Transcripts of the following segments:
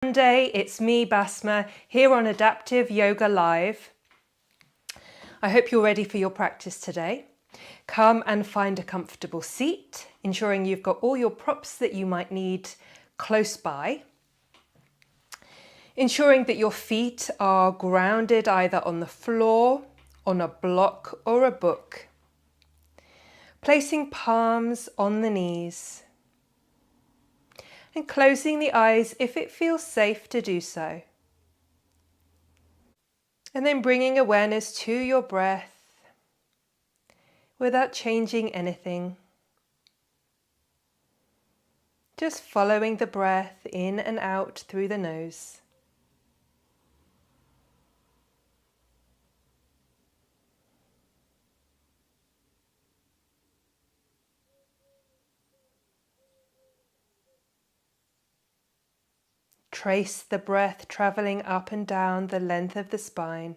Monday, it's me, Basma, here on Adaptive Yoga Live. I hope you're ready for your practice today. Come and find a comfortable seat, ensuring you've got all your props that you might need close by. Ensuring that your feet are grounded either on the floor, on a block or a book. Placing palms on the knees. And closing the eyes if it feels safe to do so. And then bringing awareness to your breath without changing anything. Just following the breath in and out through the nose. Trace the breath traveling up and down the length of the spine.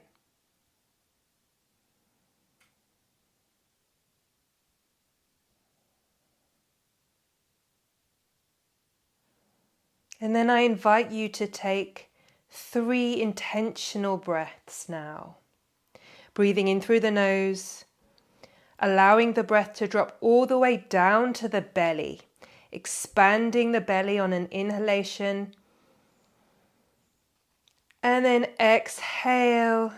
And then I invite you to take 3 intentional breaths now. Breathing in through the nose, allowing the breath to drop all the way down to the belly, expanding the belly on an inhalation. And then exhale,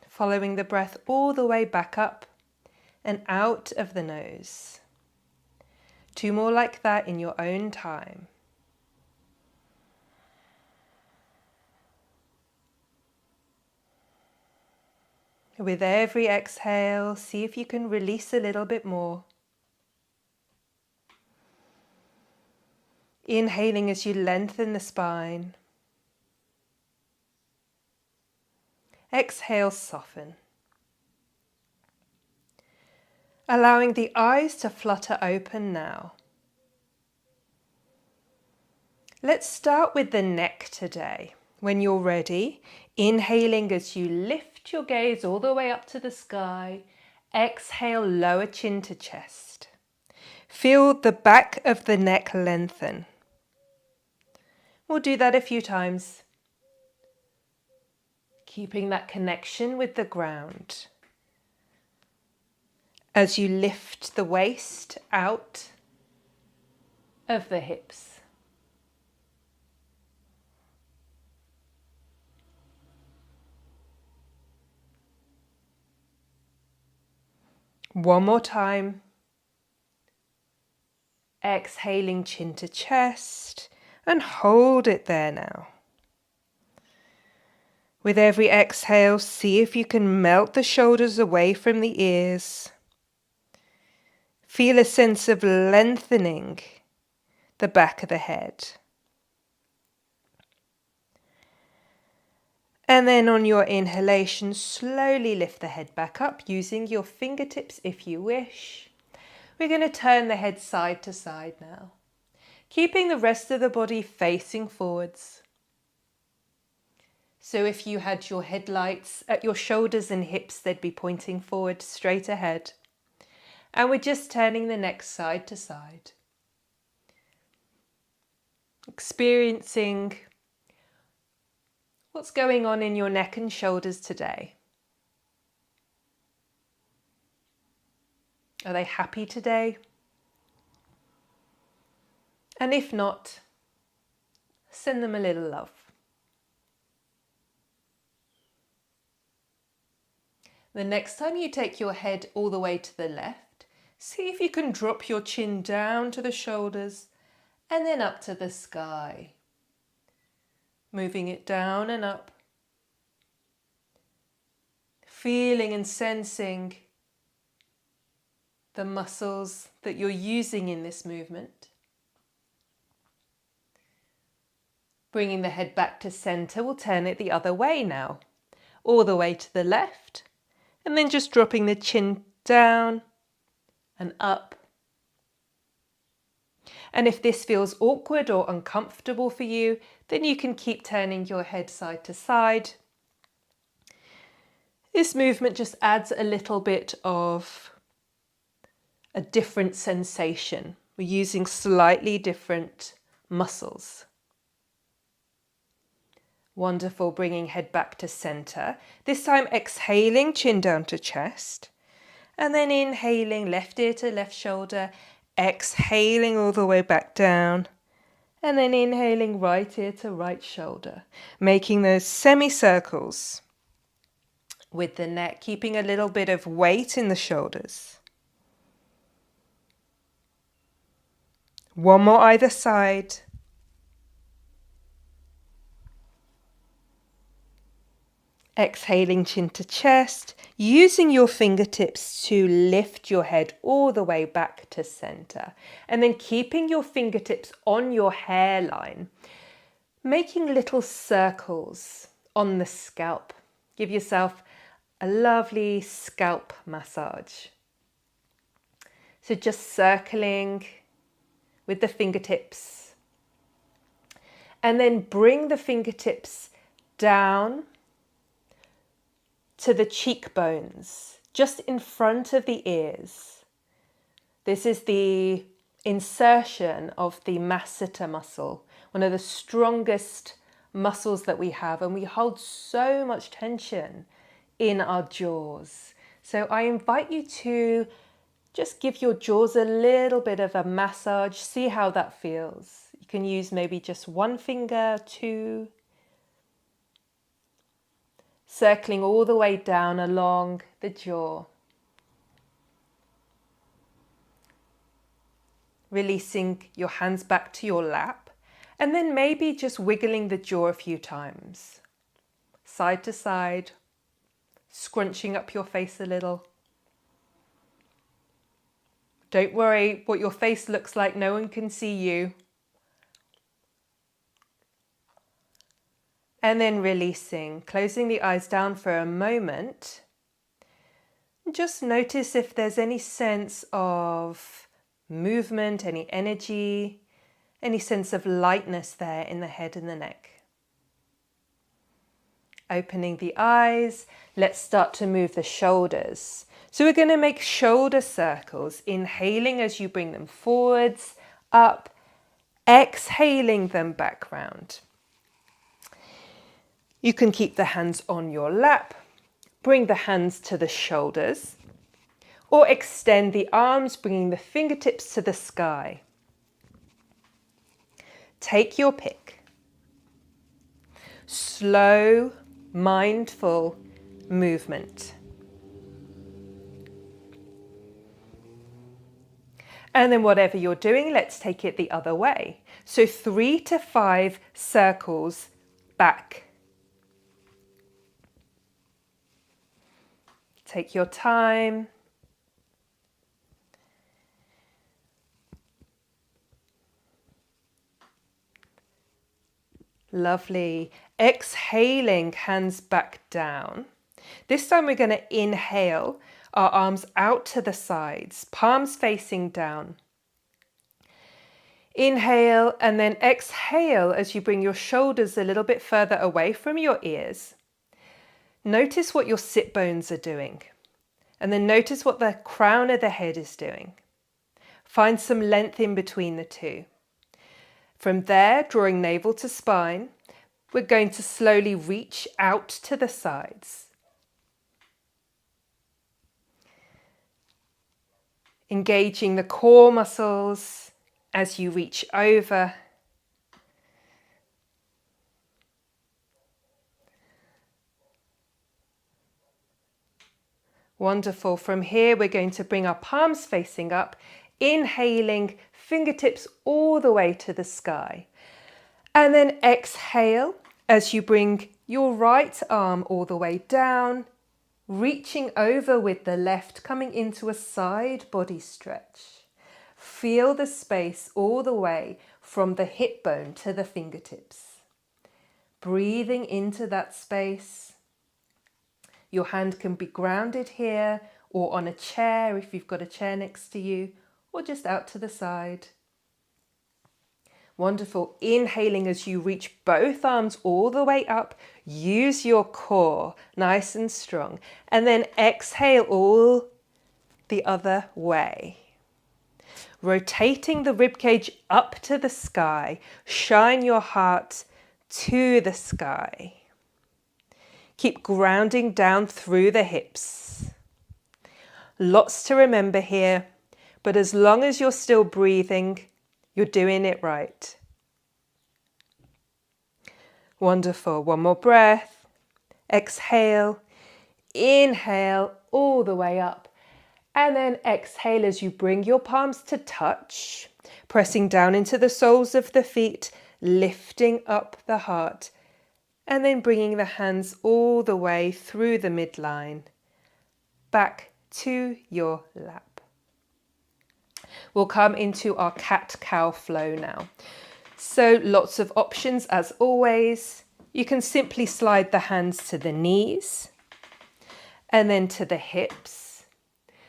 following the breath all the way back up and out of the nose. 2 more like that in your own time. With every exhale, see if you can release a little bit more. Inhaling as you lengthen the spine. Exhale, soften. Allowing the eyes to flutter open now. Let's start with the neck today. When you're ready, inhaling as you lift your gaze all the way up to the sky. Exhale, lower chin to chest. Feel the back of the neck lengthen. We'll do that a few times. Keeping that connection with the ground. As you lift the waist out of the hips. One more time. Exhaling chin to chest and hold it there now. With every exhale, see if you can melt the shoulders away from the ears. Feel a sense of lengthening the back of the head. And then on your inhalation, slowly lift the head back up using your fingertips if you wish. We're going to turn the head side to side now, keeping the rest of the body facing forwards. So if you had your headlights at your shoulders and hips, they'd be pointing forward straight ahead. And we're just turning the neck side to side. Experiencing what's going on in your neck and shoulders today. Are they happy today? And if not, send them a little love. The next time you take your head all the way to the left, see if you can drop your chin down to the shoulders and then up to the sky. Moving it down and up. Feeling and sensing the muscles that you're using in this movement. Bringing the head back to center, we'll turn it the other way now. All the way to the left. And then just dropping the chin down and up. And if this feels awkward or uncomfortable for you, then you can keep turning your head side to side. This movement just adds a little bit of a different sensation. We're using slightly different muscles. Wonderful, bringing head back to center. This time exhaling, chin down to chest. And then inhaling, left ear to left shoulder. Exhaling all the way back down. And then inhaling, right ear to right shoulder. Making those semicircles with the neck, keeping a little bit of weight in the shoulders. One more either side. Exhaling, chin to chest, using your fingertips to lift your head all the way back to center. And then keeping your fingertips on your hairline, making little circles on the scalp. Give yourself a lovely scalp massage. So just circling with the fingertips. And then bring the fingertips down to the cheekbones, just in front of the ears. This is the insertion of the masseter muscle, one of the strongest muscles that we have, and we hold so much tension in our jaws. So I invite you to just give your jaws a little bit of a massage, see how that feels. You can use maybe just one finger, two, circling all the way down along the jaw. Releasing your hands back to your lap, and then maybe just wiggling the jaw a few times. Side to side, scrunching up your face a little. Don't worry what your face looks like, no one can see you. And then releasing, closing the eyes down for a moment. Just notice if there's any sense of movement, any energy, any sense of lightness there in the head and the neck. Opening the eyes, let's start to move the shoulders. So we're going to make shoulder circles, inhaling as you bring them forwards, up, exhaling them back round. You can keep the hands on your lap, bring the hands to the shoulders, or extend the arms, bringing the fingertips to the sky. Take your pick. Slow, mindful movement. And then whatever you're doing, let's take it the other way. So 3 to 5 circles back. Take your time. Lovely. Exhaling, hands back down. This time we're going to inhale, our arms out to the sides, palms facing down. Inhale and then exhale as you bring your shoulders a little bit further away from your ears. Notice what your sit bones are doing, and then notice what the crown of the head is doing. Find some length in between the two. From there, drawing navel to spine, we're going to slowly reach out to the sides. Engaging the core muscles as you reach over. Wonderful. From here, we're going to bring our palms facing up, inhaling, fingertips all the way to the sky. And then exhale as you bring your right arm all the way down, reaching over with the left, coming into a side body stretch. Feel the space all the way from the hip bone to the fingertips. Breathing into that space. Your hand can be grounded here or on a chair if you've got a chair next to you, or just out to the side. Wonderful. Inhaling as you reach both arms all the way up. Use your core, nice and strong. And then exhale all the other way. Rotating the ribcage up to the sky. Shine your heart to the sky. Keep grounding down through the hips. Lots to remember here, but as long as you're still breathing, you're doing it right. Wonderful. One more breath. Exhale. Inhale all the way up. And then exhale as you bring your palms to touch, pressing down into the soles of the feet, lifting up the heart, and then bringing the hands all the way through the midline, back to your lap. We'll come into our cat-cow flow now. So lots of options as always. You can simply slide the hands to the knees and then to the hips.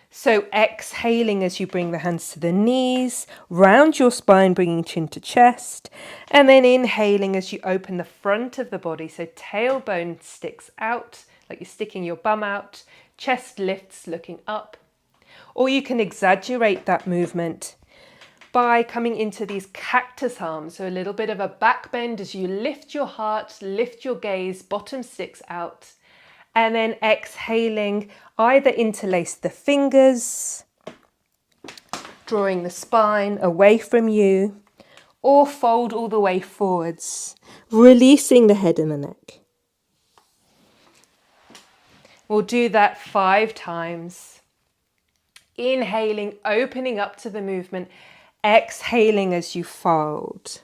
So exhaling as you bring the hands to the knees, round your spine, bringing chin to chest, and then inhaling as you open the front of the body. So tailbone sticks out, like you're sticking your bum out, chest lifts looking up. Or you can exaggerate that movement by coming into these cactus arms. So a little bit of a back bend as you lift your heart, lift your gaze, bottom sticks out. And then exhaling, either interlace the fingers, drawing the spine away from you, or fold all the way forwards, releasing the head and the neck. We'll do that 5 times. Inhaling, opening up to the movement. Exhaling as you fold.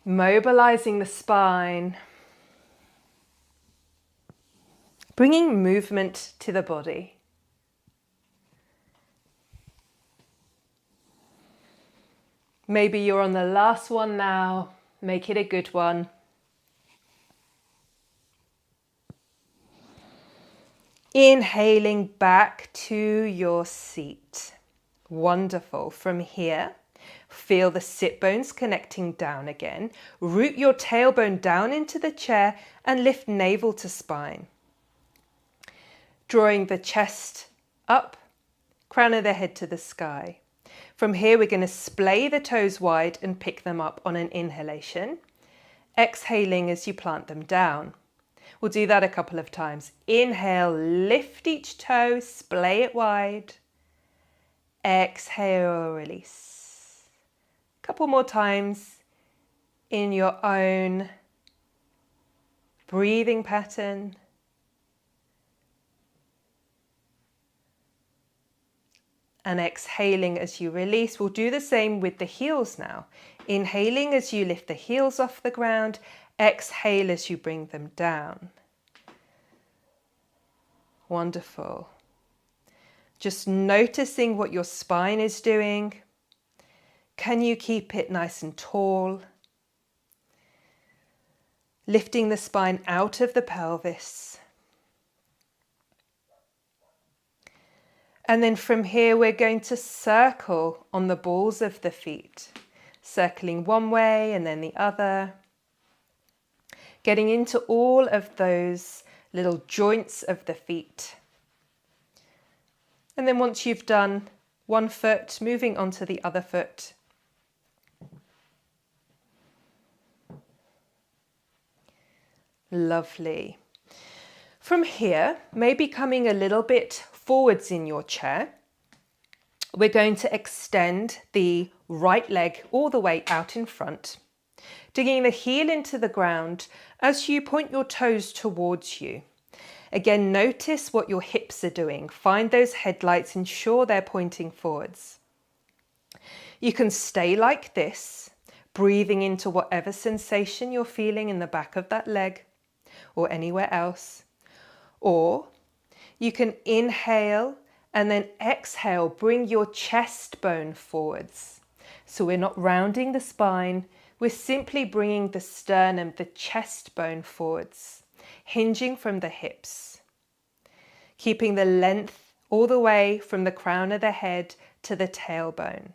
Mobilizing the spine. Bringing movement to the body. Maybe you're on the last one now. Make it a good one. Inhaling back to your seat. Wonderful. From here, feel the sit bones connecting down again. Root your tailbone down into the chair and lift navel to spine. Drawing the chest up, crown of the head to the sky. From here, we're going to splay the toes wide and pick them up on an inhalation. Exhaling as you plant them down. We'll do that a couple of times. Inhale, lift each toe, splay it wide. Exhale, release. A couple more times in your own breathing pattern. And exhaling as you release. We'll do the same with the heels now. Inhaling as you lift the heels off the ground. Exhale as you bring them down. Wonderful. Just noticing what your spine is doing. Can you keep it nice and tall? Lifting the spine out of the pelvis. And then from here, we're going to circle on the balls of the feet, circling one way and then the other, getting into all of those little joints of the feet. And then once you've done one foot, moving on to the other foot. Lovely. From here, maybe coming a little bit forwards in your chair, we're going to extend the right leg all the way out in front, digging the heel into the ground as you point your toes towards you. Again, notice what your hips are doing. Find those headlights, ensure they're pointing forwards. You can stay like this, breathing into whatever sensation you're feeling in the back of that leg or anywhere else. Or you can inhale and then exhale, bring your chest bone forwards. So we're not rounding the spine, we're simply bringing the sternum, the chest bone forwards, hinging from the hips, keeping the length all the way from the crown of the head to the tailbone.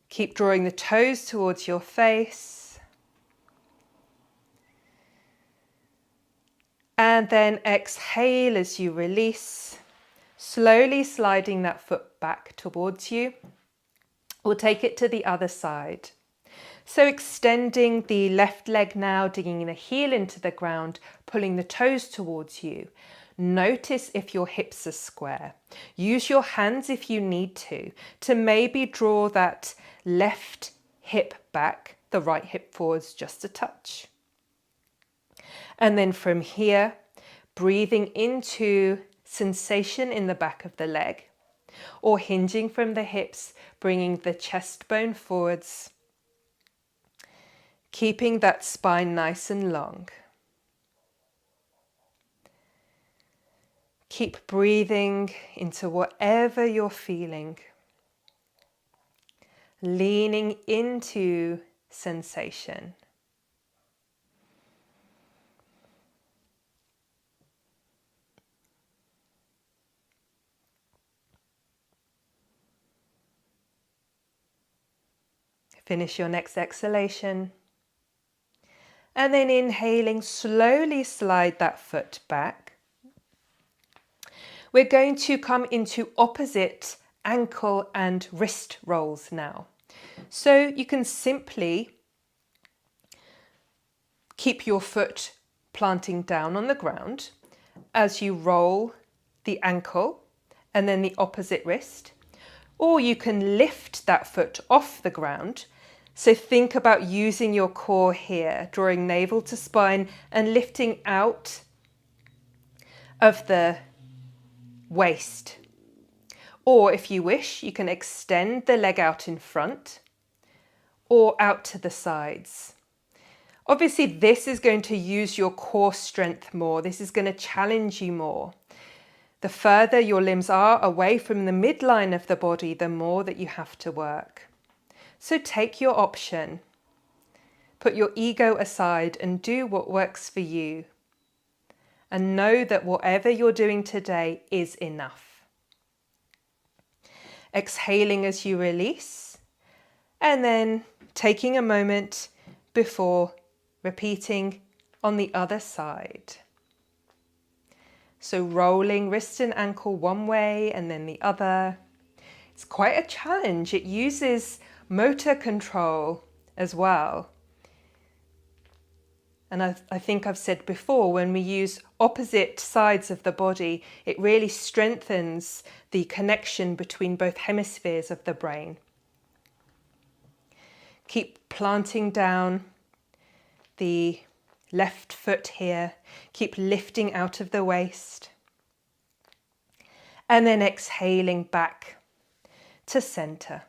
Keep drawing the toes towards your face. And then exhale as you release, slowly sliding that foot back towards you. We'll take it to the other side. So extending the left leg now, digging the heel into the ground, pulling the toes towards you. Notice if your hips are square. Use your hands if you need to maybe draw that left hip back, the right hip forwards just a touch. And then from here, breathing into sensation in the back of the leg, or hinging from the hips, bringing the chest bone forwards, keeping that spine nice and long. Keep breathing into whatever you're feeling, leaning into sensation. Finish your next exhalation. And then inhaling, slowly slide that foot back. We're going to come into opposite ankle and wrist rolls now. So you can simply keep your foot planting down on the ground as you roll the ankle and then the opposite wrist. Or you can lift that foot off the ground. So think about using your core here, drawing navel to spine and lifting out of the waist. Or if you wish, you can extend the leg out in front or out to the sides. Obviously, this is going to use your core strength more. This is going to challenge you more. The further your limbs are away from the midline of the body, the more that you have to work. So take your option. Put your ego aside and do what works for you. And know that whatever you're doing today is enough. Exhaling as you release, and then taking a moment before repeating on the other side. So rolling wrist and ankle one way and then the other. It's quite a challenge. It uses motor control as well. And I think I've said before, when we use opposite sides of the body, it really strengthens the connection between both hemispheres of the brain. Keep planting down the left foot here. Keep lifting out of the waist. And then exhaling back to center.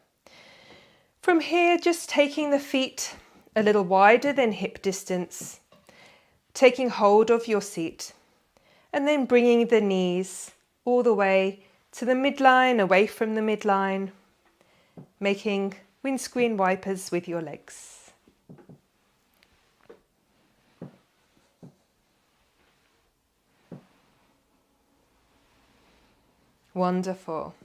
From here, just taking the feet a little wider than hip distance, taking hold of your seat, and then bringing the knees all the way to the midline, away from the midline, making windscreen wipers with your legs. Wonderful.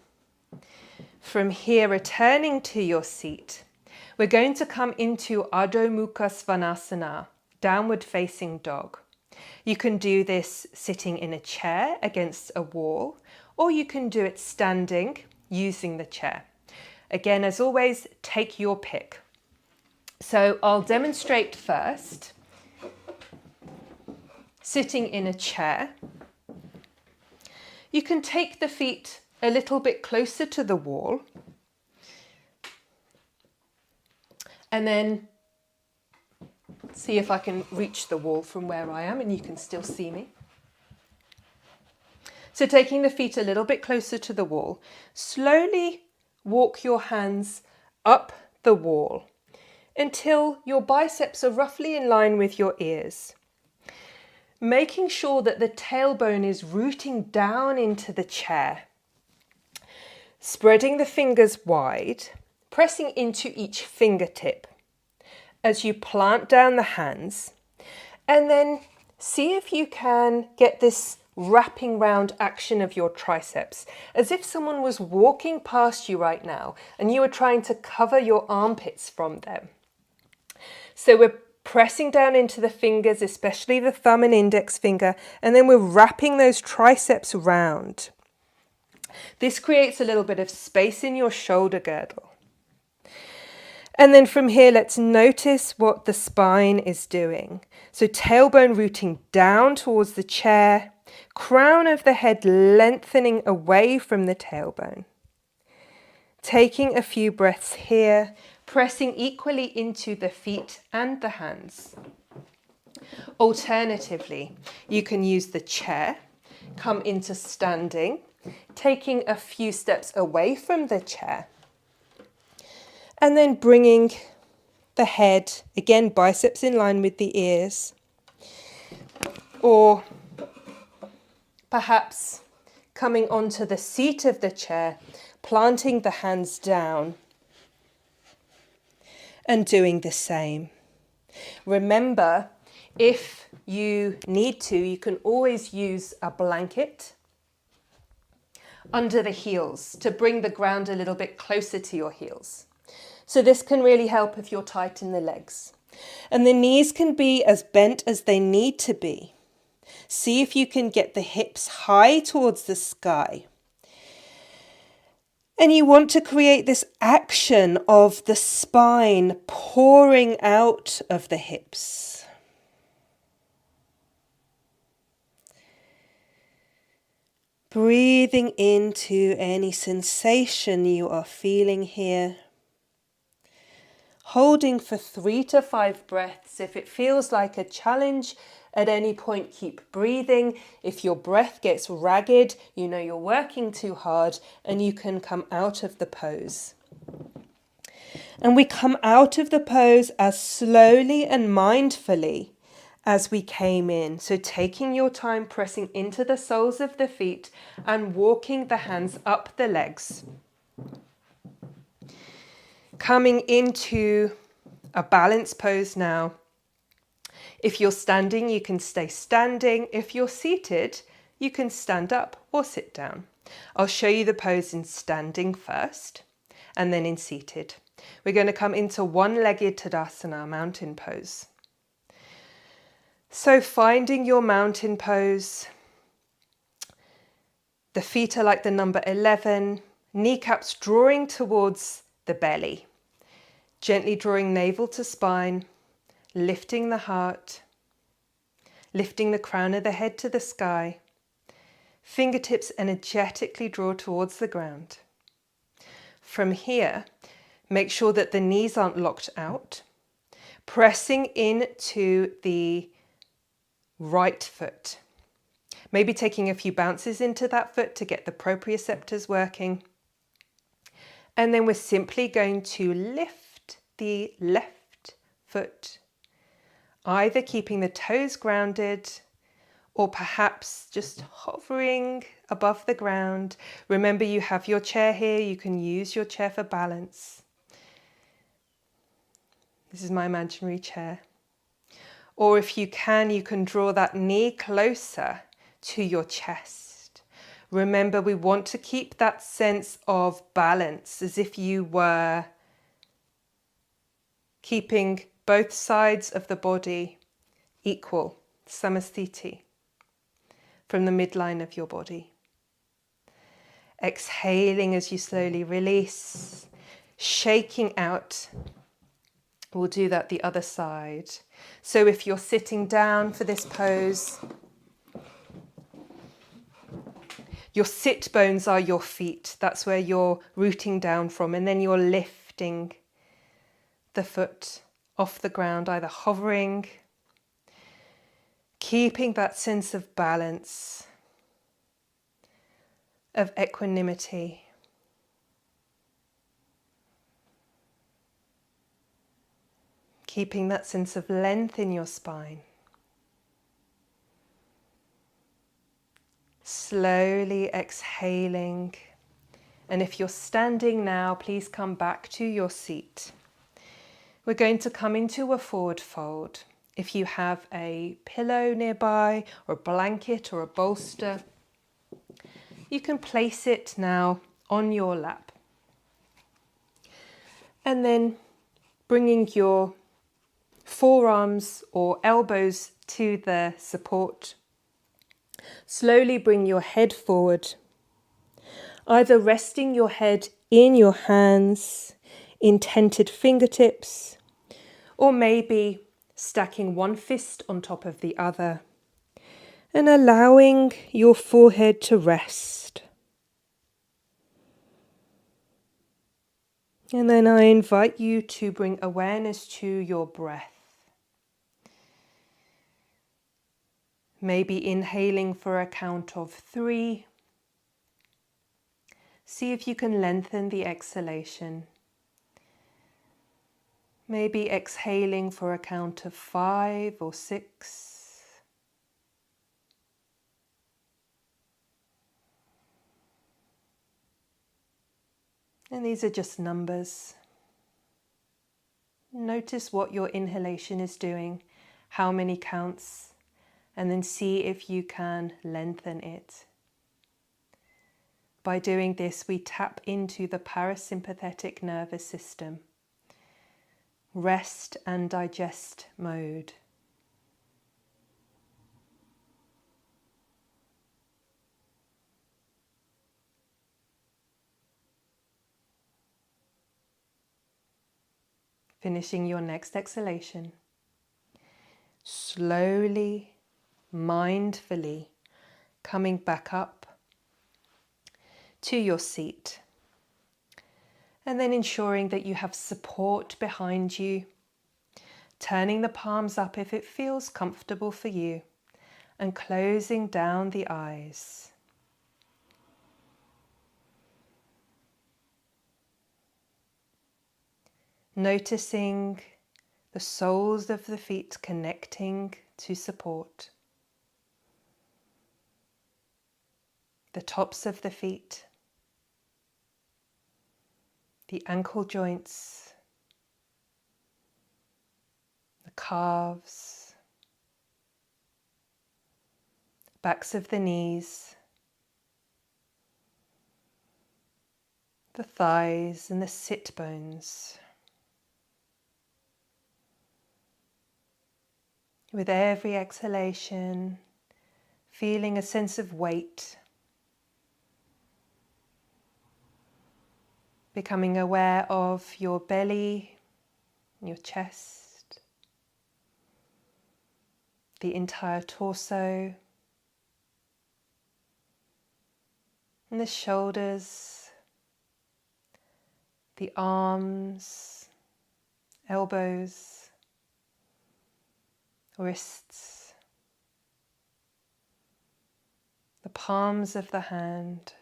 From here, returning to your seat, we're going to come into Adho Mukha Svanasana, downward facing dog. You can do this sitting in a chair against a wall, or you can do it standing using the chair. Again, as always, take your pick. So I'll demonstrate first, sitting in a chair. You can take the feet a little bit closer to the wall, and then see if I can reach the wall from where I am and you can still see me. So taking the feet a little bit closer to the wall, slowly walk your hands up the wall until your biceps are roughly in line with your ears. Making sure that the tailbone is rooting down into the chair. Spreading the fingers wide, pressing into each fingertip as you plant down the hands, and then see if you can get this wrapping round action of your triceps, as if someone was walking past you right now and you were trying to cover your armpits from them. So we're pressing down into the fingers, especially the thumb and index finger, and then we're wrapping those triceps round. This creates a little bit of space in your shoulder girdle. And then from here, let's notice what the spine is doing. So tailbone rooting down towards the chair, crown of the head lengthening away from the tailbone. Taking a few breaths here, pressing equally into the feet and the hands. Alternatively, you can use the chair, come into standing, taking a few steps away from the chair, and then bringing the head, again biceps in line with the ears, or perhaps coming onto the seat of the chair, planting the hands down and doing the same. Remember, if you need to, you can always use a blanket under the heels to bring the ground a little bit closer to your heels. So this can really help if you're tight in the legs. And the knees can be as bent as they need to be. See if you can get the hips high towards the sky. And you want to create this action of the spine pouring out of the hips. Breathing into any sensation you are feeling here. Holding for 3 to 5 breaths. If it feels like a challenge at any point, keep breathing. If your breath gets ragged, you know you're working too hard and you can come out of the pose. And we come out of the pose as slowly and mindfully as we came in. So taking your time, pressing into the soles of the feet and walking the hands up the legs. Coming into a balanced pose now. If you're standing, you can stay standing. If you're seated, you can stand up or sit down. I'll show you the pose in standing first and then in seated. We're going to come into one-legged Tadasana, mountain pose. So finding your mountain pose. The feet are like the number 11, kneecaps drawing towards the belly. Gently drawing navel to spine, lifting the heart, lifting the crown of the head to the sky. Fingertips energetically draw towards the ground. From here, make sure that the knees aren't locked out. Pressing into the right foot. Maybe taking a few bounces into that foot to get the proprioceptors working. And then we're simply going to lift the left foot, either keeping the toes grounded or perhaps just hovering above the ground. Remember, you have your chair here. You can use your chair for balance. This is my imaginary chair. Or if you can draw that knee closer to your chest. Remember, we want to keep that sense of balance as if you were keeping both sides of the body equal, samasthiti, from the midline of your body. Exhaling as you slowly release, shaking out. We'll do that the other side. So if you're sitting down for this pose, your sit bones are your feet. That's where you're rooting down from. And then you're lifting the foot off the ground, either hovering, keeping that sense of balance, of equanimity. Keeping that sense of length in your spine. Slowly exhaling. And if you're standing now, please come back to your seat. We're going to come into a forward fold. If you have a pillow nearby, or a blanket or a bolster, you can place it now on your lap. And then bringing your forearms or elbows to the support. Slowly bring your head forward, either resting your head in your hands, intented fingertips, or maybe stacking one fist on top of the other and allowing your forehead to rest. And then I invite you to bring awareness to your breath. Maybe inhaling for a count of 3. See if you can lengthen the exhalation. Maybe exhaling for a count of 5 or 6. And these are just numbers. Notice what your inhalation is doing, how many counts, and then see if you can lengthen it. By doing this, we tap into the parasympathetic nervous system, rest and digest mode. Finishing your next exhalation, slowly, mindfully coming back up to your seat, and then ensuring that you have support behind you, turning the palms up if it feels comfortable for you, and closing down the eyes. Noticing the soles of the feet connecting to support, the tops of the feet, the ankle joints, the calves, backs of the knees, the thighs and the sit bones. With every exhalation, feeling a sense of weight, becoming aware of your belly, your chest, the entire torso, and the shoulders, the arms, elbows, wrists, the palms of the hand,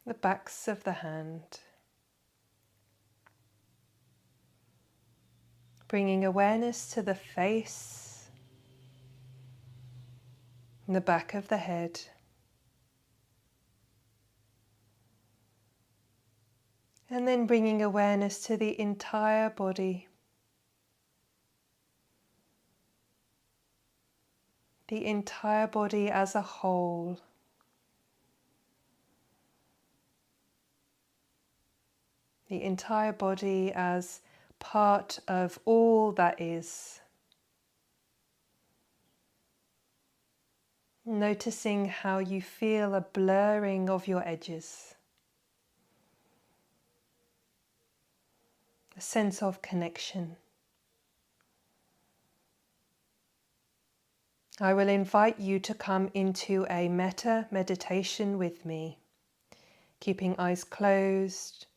the backs of the hand. Bringing awareness to the face and the back of the head. And then bringing awareness to the entire body. The entire body as a whole. The entire body as part of all that is. Noticing how you feel a blurring of your edges. A sense of connection. I will invite you to come into a metta meditation with me, keeping eyes closed.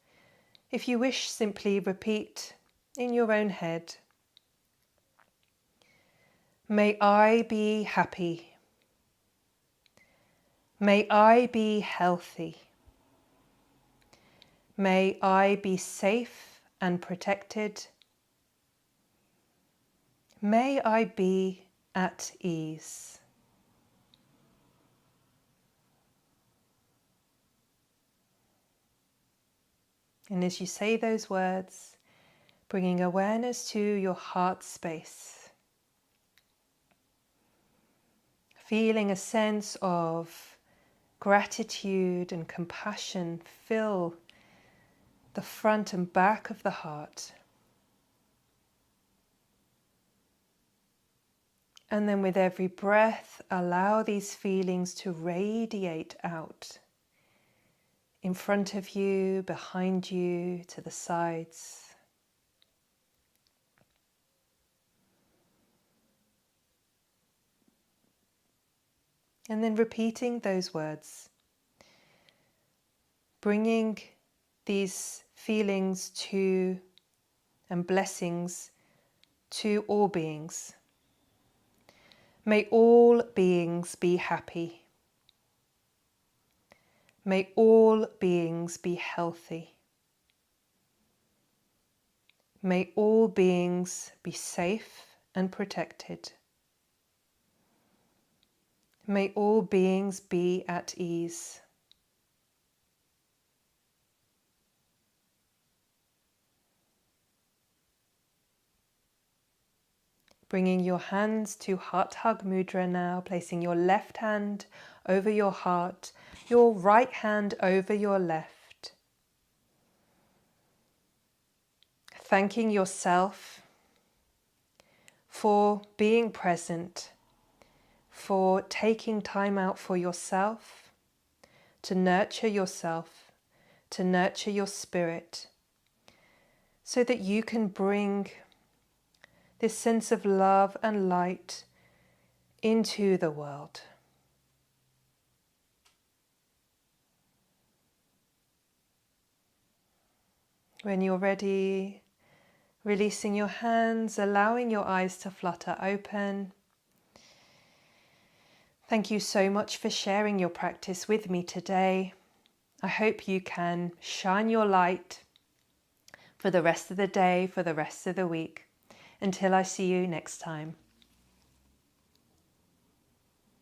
If you wish, simply repeat in your own head. May I be happy. May I be healthy. May I be safe and protected. May I be at ease. And as you say those words, bringing awareness to your heart space, feeling a sense of gratitude and compassion fill the front and back of the heart. And then with every breath, allow these feelings to radiate out in front of you, behind you, to the sides. And then repeating those words, bringing these feelings to and blessings to all beings. May all beings be happy. May all beings be healthy. May all beings be safe and protected. May all beings be at ease. Bringing your hands to Heart Hug Mudra now, placing your left hand over your heart, your right hand over your left. Thanking yourself for being present, for taking time out for yourself, to nurture yourself, to nurture your spirit, so that you can bring this sense of love and light into the world. When you're ready, releasing your hands, allowing your eyes to flutter open. Thank you so much for sharing your practice with me today. I hope you can shine your light for the rest of the day, for the rest of the week. Until I see you next time.